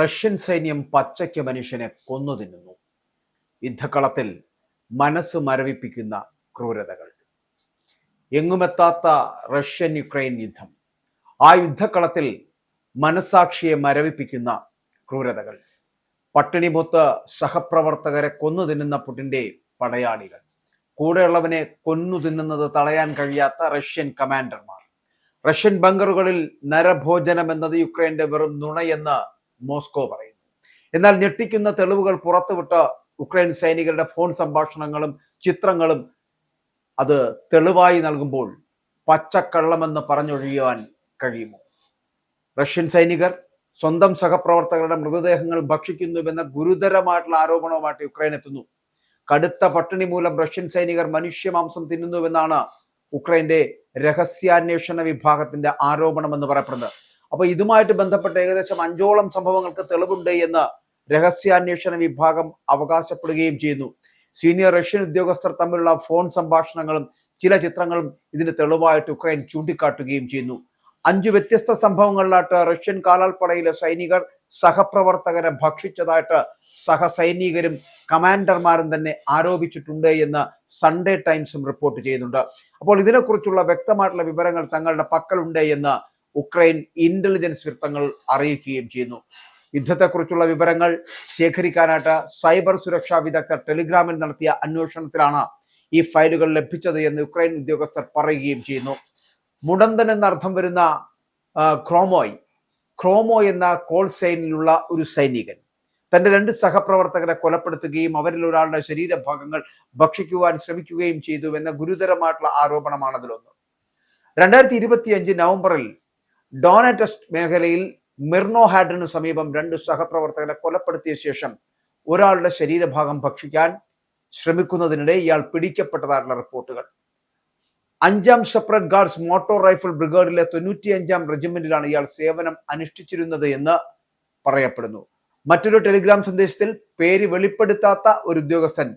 Russian സൈന്യം പച്ചയ്ക്ക് മനുഷ്യനെ കൊന്നു തിന്നുന്നു. യുദ്ധക്കളത്തിൽ മനസ്സ് മരവിപ്പിക്കുന്ന ക്രൂരതകൾ. എങ്ങുമെത്താത്ത റഷ്യൻ യുക്രൈൻ യുദ്ധം. ആ യുദ്ധക്കളത്തിൽ മനസാക്ഷിയെ മരവിപ്പിക്കുന്ന ക്രൂരതകൾ. പട്ടിണിമൊത്ത് സഹപ്രവർത്തകരെ കൊന്നു തിന്നുന്ന പുടിന്റെ പടയാളികൾ. കൂടെയുള്ളവനെ കൊന്നു തിന്നുന്നത് തടയാൻ കഴിയാത്ത റഷ്യൻ കമാൻഡർമാർ. റഷ്യൻ ബങ്കറുകളിൽ നരഭോജനം എന്നത് യുക്രൈന്റെ വെറും നുണയെന്ന് മോസ്കോ പറയുന്നു. എന്നാൽ ഞെട്ടിക്കുന്ന തെളിവുകൾ പുറത്തുവിട്ട യുക്രൈൻ സൈനികരുടെ ഫോൺ സംഭാഷണങ്ങളും ചിത്രങ്ങളും അത് തെളിവായി നൽകുമ്പോൾ പച്ചക്കള്ളമെന്ന് പറഞ്ഞൊഴിയുവാൻ കഴിയുമോ? റഷ്യൻ സൈനികർ സ്വന്തം സഹപ്രവർത്തകരുടെ മൃതദേഹങ്ങൾ ഭക്ഷിക്കുന്നുവെന്ന ഗുരുതരമായിട്ടുള്ള ആരോപണവുമായിട്ട് യുക്രൈൻ എത്തുന്നു. കടുത്ത പട്ടിണി മൂലം റഷ്യൻ സൈനികർ മനുഷ്യമാംസം തിന്നുന്നുവെന്നാണ് ഉക്രൈന്റെ രഹസ്യാന്വേഷണ വിഭാഗത്തിന്റെ ആരോപണമെന്ന് പറയപ്പെടുന്നത്. അപ്പൊ ഇതുമായിട്ട് ബന്ധപ്പെട്ട ഏകദേശം 5ഓളം സംഭവങ്ങൾക്ക് തെളിവുണ്ട് എന്ന് രഹസ്യാന്വേഷണ വിഭാഗം അവകാശപ്പെടുകയും ചെയ്യുന്നു. സീനിയർ റഷ്യൻ ഉദ്യോഗസ്ഥർ തമ്മിലുള്ള ഫോൺ സംഭാഷണങ്ങളും ചില ചിത്രങ്ങളും ഇതിന് തെളിവായിട്ട് യുക്രൈൻ ചൂണ്ടിക്കാട്ടുകയും ചെയ്യുന്നു. 5 വ്യത്യസ്ത സംഭവങ്ങളിലായിട്ട് റഷ്യൻ കാലാൾപ്പടയിലെ സൈനികർ സഹപ്രവർത്തകരെ ഭക്ഷിച്ചതായിട്ട് സഹസൈനികരും കമാൻഡർമാരും തന്നെ ആരോപിച്ചിട്ടുണ്ട് എന്ന് സൺഡേ ടൈംസും റിപ്പോർട്ട് ചെയ്യുന്നുണ്ട്. അപ്പോൾ ഇതിനെക്കുറിച്ചുള്ള വ്യക്തമായിട്ടുള്ള വിവരങ്ങൾ തങ്ങളുടെ പക്കലുണ്ട് എന്ന് ഉക്രൈൻ ഇന്റലിജൻസ് വൃത്തങ്ങൾ അറിയിക്കുകയും ചെയ്യുന്നു. യുദ്ധത്തെക്കുറിച്ചുള്ള വിവരങ്ങൾ ശേഖരിക്കാനായിട്ട് സൈബർ സുരക്ഷാ വിദഗ്ധർ ടെലിഗ്രാമിൽ നടത്തിയ അന്വേഷണത്തിലാണ് ഈ ഫയലുകൾ ലഭിച്ചത് എന്ന് യുക്രൈൻ ഉദ്യോഗസ്ഥർ പറയുകയും ചെയ്യുന്നു. മുടന്തൻ എന്നർത്ഥം വരുന്ന ക്രോമോ എന്ന കോൾ സൈനിലുള്ള ഒരു സൈനികൻ തന്റെ 2 സഹപ്രവർത്തകരെ കൊലപ്പെടുത്തുകയും അവരിൽ ഒരാളുടെ ശരീരഭാഗങ്ങൾ ഭക്ഷിക്കുവാൻ ശ്രമിക്കുകയും ചെയ്തു എന്ന ഗുരുതരമായിട്ടുള്ള ആരോപണമാണ് അതിലൊന്ന്. 2025 നവംബറിൽ ഡോണറ്റസ്റ്റ് മേഖലയിൽ മിർനോഹാഡിനു സമീപം 2 സഹപ്രവർത്തകരെ കൊലപ്പെടുത്തിയ ശേഷം ഒരാളുടെ ശരീരഭാഗം ഭക്ഷിക്കാൻ ശ്രമിക്കുന്നതിനിടെ ഇയാൾ പിടിക്കപ്പെട്ടതായിട്ടുള്ള റിപ്പോർട്ടുകൾ. 5ാം സെപ്പറേറ്റ് ഗാർഡ്സ് മോട്ടോർ റൈഫിൾ ബ്രിഗേഡിലെ 95ാം റെജിമെന്റിലാണ് ഇയാൾ സേവനം അനുഷ്ഠിച്ചിരുന്നത് എന്ന് പറയപ്പെടുന്നു. മറ്റൊരു ടെലിഗ്രാം സന്ദേശത്തിൽ പേര് വെളിപ്പെടുത്താത്ത ഒരു ഉദ്യോഗസ്ഥൻ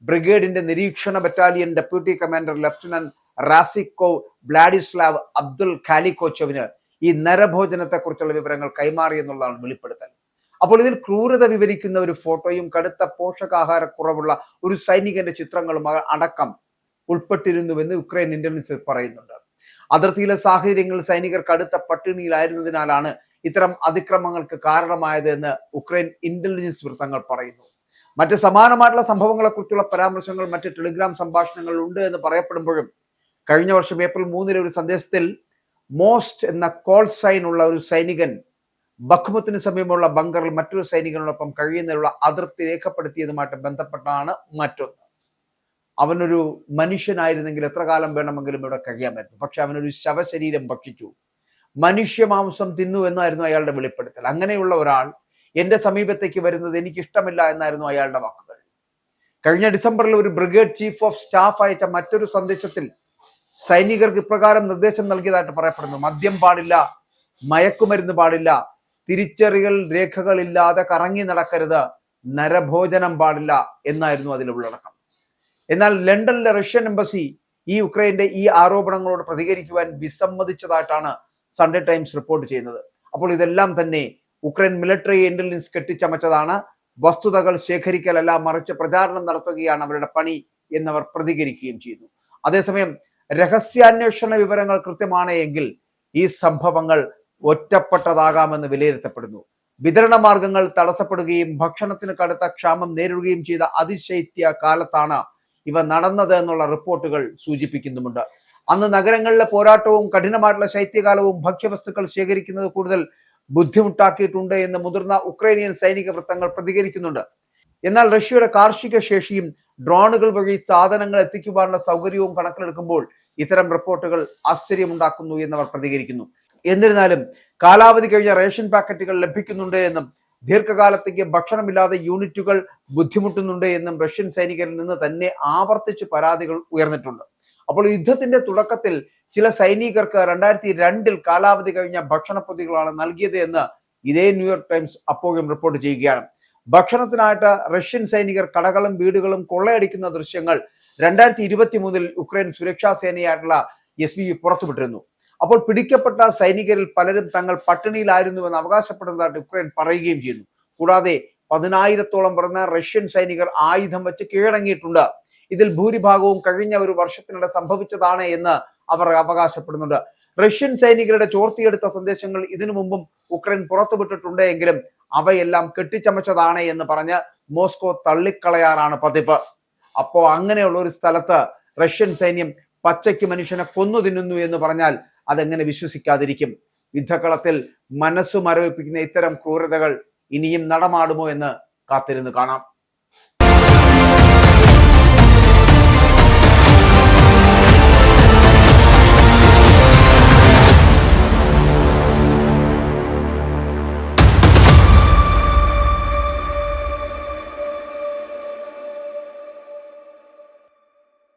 ബ്രിഗേഡിന്റെ നിരീക്ഷണ ബറ്റാലിയൻ ഡെപ്യൂട്ടി കമാൻഡർ ലഫ്റ്റനന്റ് റാസിക്കോ വ്ലാഡിസ്ലാവ് അബ്ദുൽ ഖാലിക്കോച്ചവിന് ഈ നരഭോജനത്തെക്കുറിച്ചുള്ള വിവരങ്ങൾ കൈമാറി എന്നുള്ളതാണ് വെളിപ്പെടുത്തൽ. അപ്പോൾ ഇതിൽ ക്രൂരത വിവരിക്കുന്ന ഒരു ഫോട്ടോയും കടുത്ത പോഷകാഹാരക്കുറവുള്ള ഒരു സൈനികന്റെ ചിത്രങ്ങളും അടക്കം ഉൾപ്പെട്ടിരുന്നുവെന്ന് യുക്രൈൻ ഇന്റലിജൻസ് പറയുന്നുണ്ട്. അതിർത്തിയിലെ സാഹചര്യങ്ങളിൽ സൈനികർ കടുത്ത പട്ടിണിയിലായിരുന്നതിനാലാണ് ഇത്തരം അതിക്രമങ്ങൾക്ക് കാരണമായത് എന്ന് ഉക്രൈൻ ഇന്റലിജൻസ് വൃത്തങ്ങൾ പറയുന്നു. മറ്റ് സമാനമായിട്ടുള്ള സംഭവങ്ങളെക്കുറിച്ചുള്ള പരാമർശങ്ങൾ മറ്റ് ടെലിഗ്രാം സംഭാഷണങ്ങളിൽ ഉണ്ട് എന്ന് പറയപ്പെടുമ്പോഴും കഴിഞ്ഞ വർഷം ഏപ്രിൽ 3 ഒരു സന്ദേശത്തിൽ മോസ്റ്റ് എന്ന കോൾ സൈൻ ഉള്ള ഒരു സൈനികൻ ബഖ്മുത്തിന് സമീപമുള്ള ബങ്കറിൽ മറ്റൊരു സൈനികനോടൊപ്പം കഴിയുന്നതിനുള്ള അതൃപ്തി രേഖപ്പെടുത്തിയതുമായിട്ട് ബന്ധപ്പെട്ടാണ് മറ്റൊന്ന്. അവനൊരു മനുഷ്യനായിരുന്നെങ്കിൽ എത്ര കാലം വേണമെങ്കിലും ഇവിടെ കഴിയാമായിരുന്നു. പക്ഷെ അവനൊരു ശവശരീരം ഭക്ഷിച്ചു, മനുഷ്യമാംസം തിന്നു എന്നായിരുന്നു അയാളുടെ വെളിപ്പെടുത്തൽ. അങ്ങനെയുള്ള ഒരാൾ എന്റെ സമീപത്തേക്ക് വരുന്നത് എനിക്ക് ഇഷ്ടമില്ല എന്നായിരുന്നു അയാളുടെ വാക്കുകൾ. കഴിഞ്ഞ ഡിസംബറിൽ ഒരു ബ്രിഗേഡ് ചീഫ് ഓഫ് സ്റ്റാഫ് അയച്ച മറ്റൊരു സന്ദേശത്തിൽ സൈനികർക്ക് ഇപ്രകാരം നിർദ്ദേശം നൽകിയതായിട്ട് പറയപ്പെടുന്നു. മദ്യം പാടില്ല, മയക്കുമരുന്ന് പാടില്ല, തിരിച്ചറിയൽ രേഖകളില്ലാതെ കറങ്ങി നടക്കരുത്, നരഭോജനം പാടില്ല എന്നായിരുന്നു അതിൽ ഉള്ളടക്കം. എന്നാൽ ലണ്ടനിലെ റഷ്യൻ എംബസി ഈ യുക്രൈന്റെ ഈ ആരോപണങ്ങളോട് പ്രതികരിക്കുവാൻ വിസമ്മതിച്ചതായിട്ടാണ് സൺഡേ ടൈംസ് റിപ്പോർട്ട് ചെയ്യുന്നത്. അപ്പോൾ ഇതെല്ലാം തന്നെ ഉക്രൈൻ മിലിറ്ററി ഇന്റലിജൻസ് കെട്ടിച്ചമച്ചതാണ്, വസ്തുതകൾ ശേഖരിക്കലല്ല മറിച്ച് പ്രചാരണം നടത്തുകയാണ് അവരുടെ പണി എന്നവർ പ്രതികരിക്കുകയും ചെയ്യുന്നു. അതേസമയം രഹസ്യാന്വേഷണ വിവരങ്ങൾ കൃത്യമാണ് എങ്കിൽ ഈ സംഭവങ്ങൾ ഒറ്റപ്പെട്ടതാകാമെന്ന് വിലയിരുത്തപ്പെടുന്നു. വിതരണ മാർഗങ്ങൾ തടസ്സപ്പെടുകയും ഭക്ഷണത്തിന് കടുത്ത ക്ഷാമം നേരിടുകയും ചെയ്ത അതിശൈത്യ കാലത്താണ് ഇവ നടന്നത് എന്നുള്ള റിപ്പോർട്ടുകൾ സൂചിപ്പിക്കുന്നുമുണ്ട്. അന്ന് നഗരങ്ങളിലെ പോരാട്ടവും കഠിനമായിട്ടുള്ള ശൈത്യകാലവും ഭക്ഷ്യവസ്തുക്കൾ ശേഖരിക്കുന്നത് കൂടുതൽ ബുദ്ധിമുട്ടാക്കിയിട്ടുണ്ട് എന്ന് മുതിർന്ന ഉക്രൈനിയൻ സൈനിക വൃത്തങ്ങൾ പ്രതികരിക്കുന്നുണ്ട്. എന്നാൽ റഷ്യയുടെ കാർഷിക ശേഷിയും ഡ്രോണുകൾ വഴി സാധനങ്ങൾ എത്തിക്കുവാനുള്ള സൗകര്യവും കണക്കിലെടുക്കുമ്പോൾ ഇത്തരം റിപ്പോർട്ടുകൾ ആശ്ചര്യമുണ്ടാക്കുന്നു എന്നവർ പ്രതികരിക്കുന്നു. എന്നിരുന്നാലും കാലാവധി കഴിഞ്ഞ റേഷൻ പാക്കറ്റുകൾ ലഭിക്കുന്നുണ്ട് എന്നും ദീർഘകാലത്തേക്ക് ഭക്ഷണമില്ലാതെ യൂണിറ്റുകൾ ബുദ്ധിമുട്ടുന്നുണ്ട് എന്നും റഷ്യൻ സൈനികരിൽ നിന്ന് തന്നെ ആവർത്തിച്ച് പരാതികൾ ഉയർന്നിട്ടുണ്ട്. അപ്പോൾ യുദ്ധത്തിന്റെ തുടക്കത്തിൽ ചില സൈനികർക്ക് 2002 കാലാവധി കഴിഞ്ഞ ഭക്ഷണപ്പൊതികളാണ് നൽകിയത് എന്ന് ഇതേ ന്യൂയോർക്ക് ടൈംസ് അപ്പോഴും റിപ്പോർട്ട് ചെയ്യുകയാണ്. ഭക്ഷണത്തിനായിട്ട് റഷ്യൻ സൈനികർ കടകളും വീടുകളും കൊള്ളയടിക്കുന്ന ദൃശ്യങ്ങൾ 2023 യുക്രൈൻ സുരക്ഷാ സേനയായിട്ടുള്ള SBU പുറത്തുവിട്ടിരുന്നു. അപ്പോൾ പിടിക്കപ്പെട്ട സൈനികരിൽ പലരും തങ്ങൾ പട്ടിണിയിലായിരുന്നുവെന്ന് അവകാശപ്പെടുന്നതായിട്ട് യുക്രൈൻ പറയുകയും ചെയ്യുന്നു. കൂടാതെ 10,000-ഓളം വരുന്ന റഷ്യൻ സൈനികർ ആയുധം വെച്ച് കീഴടങ്ങിയിട്ടുണ്ട്. ഇതിൽ ഭൂരിഭാഗവും കഴിഞ്ഞ ഒരു വർഷത്തിനിടെ സംഭവിച്ചതാണ് എന്ന് അവർ അവകാശപ്പെടുന്നുണ്ട്. റഷ്യൻ സൈനികരുടെ ചോർത്തിയെടുത്ത സന്ദേശങ്ങൾ ഇതിനു മുമ്പും ഉക്രൈൻ പുറത്തുവിട്ടിട്ടുണ്ട് എങ്കിലും അവയെല്ലാം കെട്ടിച്ചമച്ചതാണ് എന്ന് പറഞ്ഞ് മോസ്കോ തള്ളിക്കളയാറാണ് പതിവ്. അപ്പോ അങ്ങനെയുള്ള ഒരു സ്ഥലത്ത് റഷ്യൻ സൈന്യം പച്ചയ്ക്ക് മനുഷ്യനെ കൊന്നു തിന്നുന്നു എന്ന് പറഞ്ഞാൽ അതെങ്ങനെ വിശ്വസിക്കാതിരിക്കും? യുദ്ധക്കളത്തിൽ മനസ്സു മരവിപ്പിക്കുന്ന ഇത്തരം ക്രൂരതകൾ ഇനിയും നടമാടുമോ എന്ന് കാത്തിരുന്ന് കാണാം.